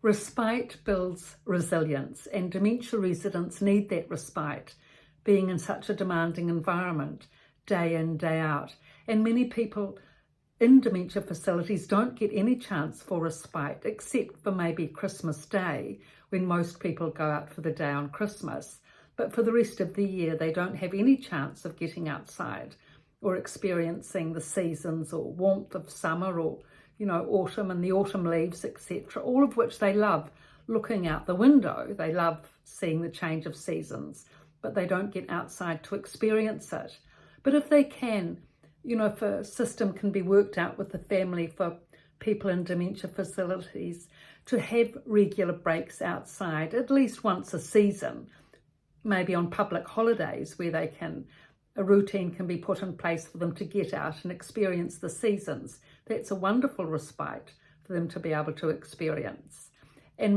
Respite builds resilience, and dementia residents need that respite, being in such a demanding environment, day in, day out. And many people in dementia facilities don't get any chance for respite, except for maybe Christmas Day, when most people go out for the day on Christmas. But for the rest of the year, they don't have any chance of getting outside or experiencing the seasons or warmth of summer or, autumn and the autumn leaves, etc., all of which they love looking out the window. They love seeing the change of seasons, but they don't get outside to experience it. But if they can, if a system can be worked out with the family for people in dementia facilities to have regular breaks outside at least once a season, maybe on public holidays where a routine can be put in place for them to get out and experience the seasons. That's a wonderful respite for them to be able to experience. And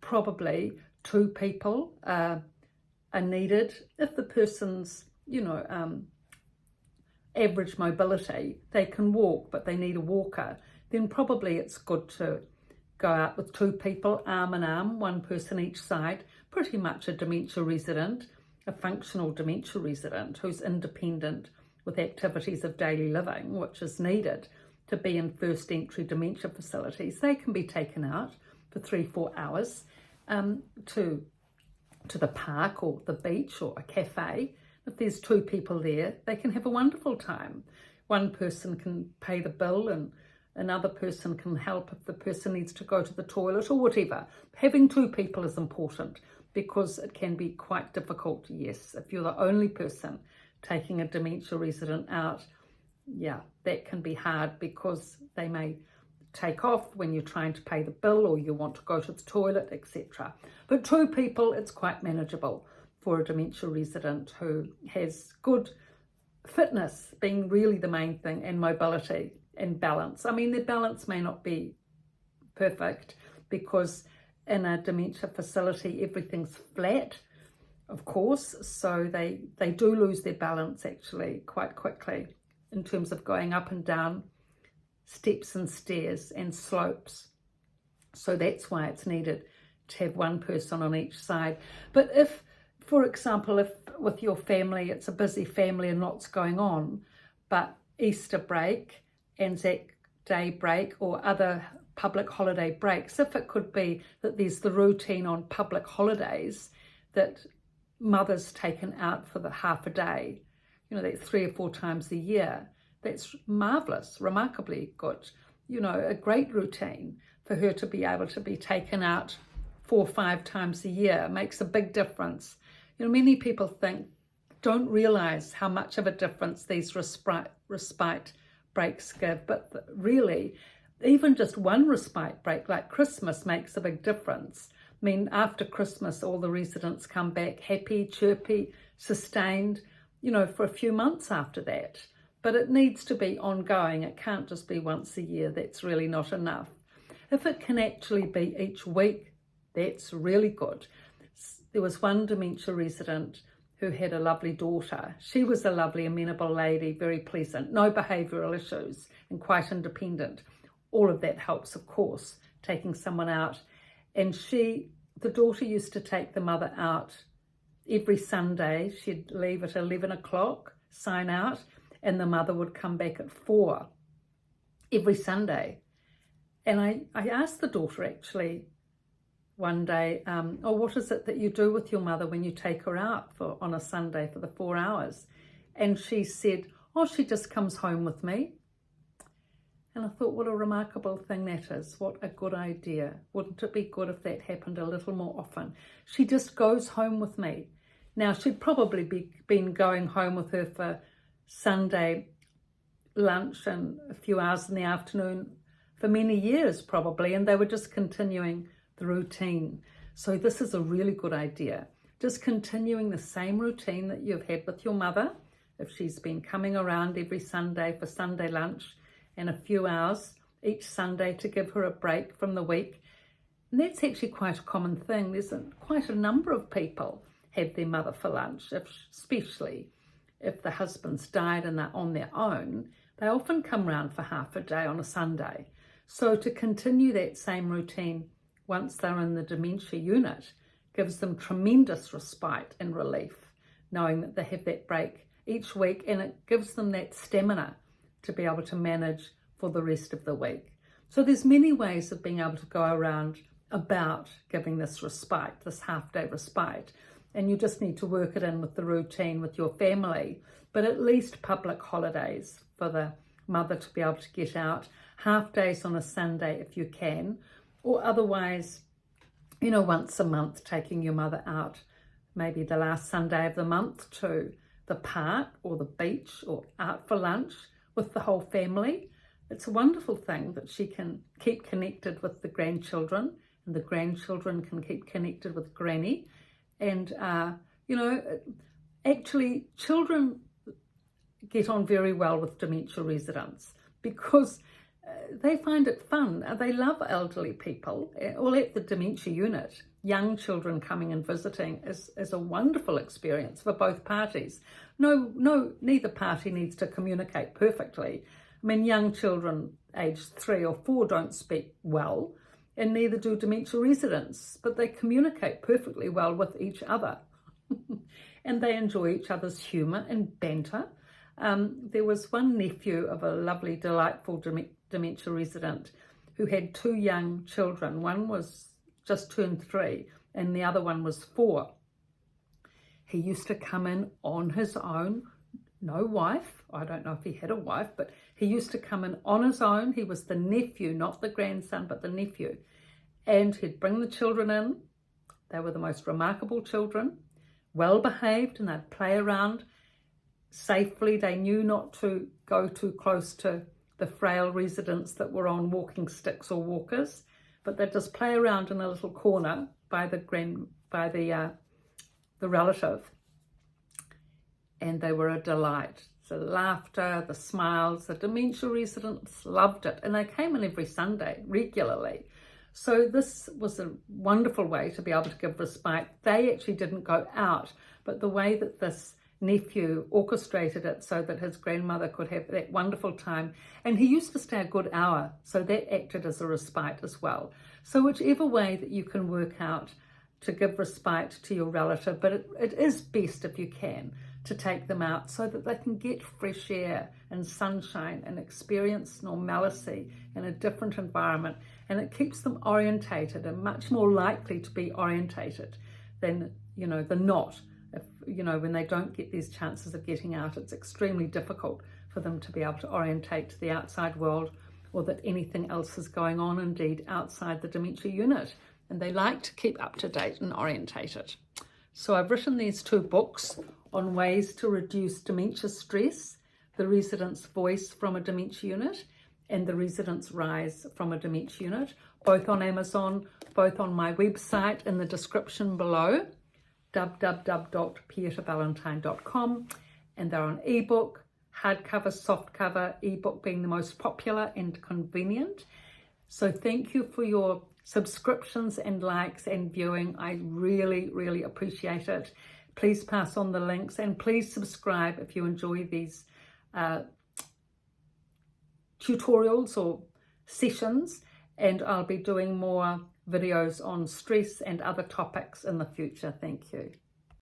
probably 2 people are needed. If the person's, average mobility, they can walk, but they need a walker, then probably it's good to go out with 2 people, arm in arm, 1 person each side, pretty much a dementia resident, a functional dementia resident who's independent with activities of daily living, which is needed to be in first entry dementia facilities. They can be taken out for 3-4 hours to the park or the beach or a cafe. If there's 2 people there, they can have a wonderful time. 1 person can pay the bill and another person can help if the person needs to go to the toilet or whatever. Having 2 people is important because it can be quite difficult, yes, if you're the only person taking a dementia resident out. Yeah, that can be hard because they may take off when you're trying to pay the bill or you want to go to the toilet, etc. But 2 people, it's quite manageable for a dementia resident who has good fitness being really the main thing, and mobility and balance. I mean, their balance may not be perfect because in a dementia facility, everything's flat, of course, so they do lose their balance actually quite quickly in terms of going up and down steps and stairs and slopes. So that's why it's needed to have 1 person on each side. But if, for example, if with your family, it's a busy family and lots going on, but Easter break, Anzac Day break or other public holiday breaks, if it could be that there's the routine on public holidays that mother's taken out for the half a day, that's 3 or 4 times a year, that's marvellous, remarkably good, a great routine for her to be able to be taken out 4 or 5 times a year makes a big difference. Many people don't realise how much of a difference these respite breaks give, but really, even just 1 respite break like Christmas makes a big difference. I mean, after Christmas, all the residents come back happy, chirpy, sustained, for a few months after that. But it needs to be ongoing. It can't just be once a year. That's really not enough. If it can actually be each week, that's really good. There was 1 dementia resident who had a lovely daughter. She was a lovely, amenable lady, very pleasant, no behavioural issues and quite independent. All of that helps, of course, taking someone out. And the daughter used to take the mother out every Sunday. She'd leave at 11 o'clock, sign out, and the mother would come back at 4 every Sunday. And I asked the daughter actually one day, what is it that you do with your mother when you take her out on a Sunday for the 4 hours? And she said, she just comes home with me. And I thought, what a remarkable thing that is. What a good idea. Wouldn't it be good if that happened a little more often? She just goes home with me. Now, she'd probably been going home with her for Sunday lunch and a few hours in the afternoon for many years probably, and they were just continuing the routine. So this is a really good idea. Just continuing the same routine that you've had with your mother, if she's been coming around every Sunday for Sunday lunch and a few hours each Sunday to give her a break from the week. And that's actually quite a common thing. There's quite a number of people have their mother for lunch, especially if the husband's died and they're on their own. They often come round for half a day on a Sunday. So to continue that same routine once they're in the dementia unit gives them tremendous respite and relief, knowing that they have that break each week, and it gives them that stamina to be able to manage for the rest of the week. So there's many ways of being able to go around about giving this respite, this half-day respite, and you just need to work it in with the routine with your family, but at least public holidays for the mother to be able to get out, half days on a Sunday if you can, or otherwise, you know, once a month taking your mother out, maybe the last Sunday of the month, to the park or the beach or out for lunch with the whole family. It's a wonderful thing that she can keep connected with the grandchildren, and the grandchildren can keep connected with Granny. And, you know, actually children get on very well with dementia residents because they find it fun. They love elderly people. All at the dementia unit, young children coming and visiting is a wonderful experience for both parties. Neither party needs to communicate perfectly. I mean, young children aged 3 or 4 don't speak well, and neither do dementia residents, but they communicate perfectly well with each other. And they enjoy each other's humour and banter. There was one nephew of a lovely, delightful dementia resident who had 2 young children. One was just turned 3 and the other one was 4. He used to come in on his own, no wife. I don't know if he had a wife, but he used to come in on his own. He was the nephew, not the grandson, but the nephew. And he'd bring the children in. They were the most remarkable children, well behaved, and they'd play around safely. They knew not to go too close to the frail residents that were on walking sticks or walkers, but they'd just play around in a little corner by the relative, and they were a delight. The laughter, the smiles, the dementia residents loved it, and they came in every Sunday regularly. So this was a wonderful way to be able to give respite. They actually didn't go out, but the way that this nephew orchestrated it so that his grandmother could have that wonderful time, and he used to stay a good hour, so that acted as a respite as well. So whichever way that you can work out to give respite to your relative, but it is best if you can to take them out so that they can get fresh air and sunshine and experience normalcy in a different environment, and it keeps them orientated and much more likely to be orientated than, you know, than not. If, you know, when they don't get these chances of getting out, it's extremely difficult for them to be able to orientate to the outside world, or that anything else is going on indeed outside the dementia unit, and they like to keep up to date and orientated. So I've written these 2 books on ways to reduce dementia stress: The Resident's Voice from a Dementia Unit and The Resident's Rise from a Dementia Unit, both on Amazon, both on my website in the description below, www.pietavalentine.com, and they're on ebook, hardcover, softcover, ebook being the most popular and convenient. So thank you for your subscriptions and likes and viewing. I really, really appreciate it. Please pass on the links, and please subscribe if you enjoy these tutorials or sessions, and I'll be doing more videos on stress and other topics in the future. Thank you.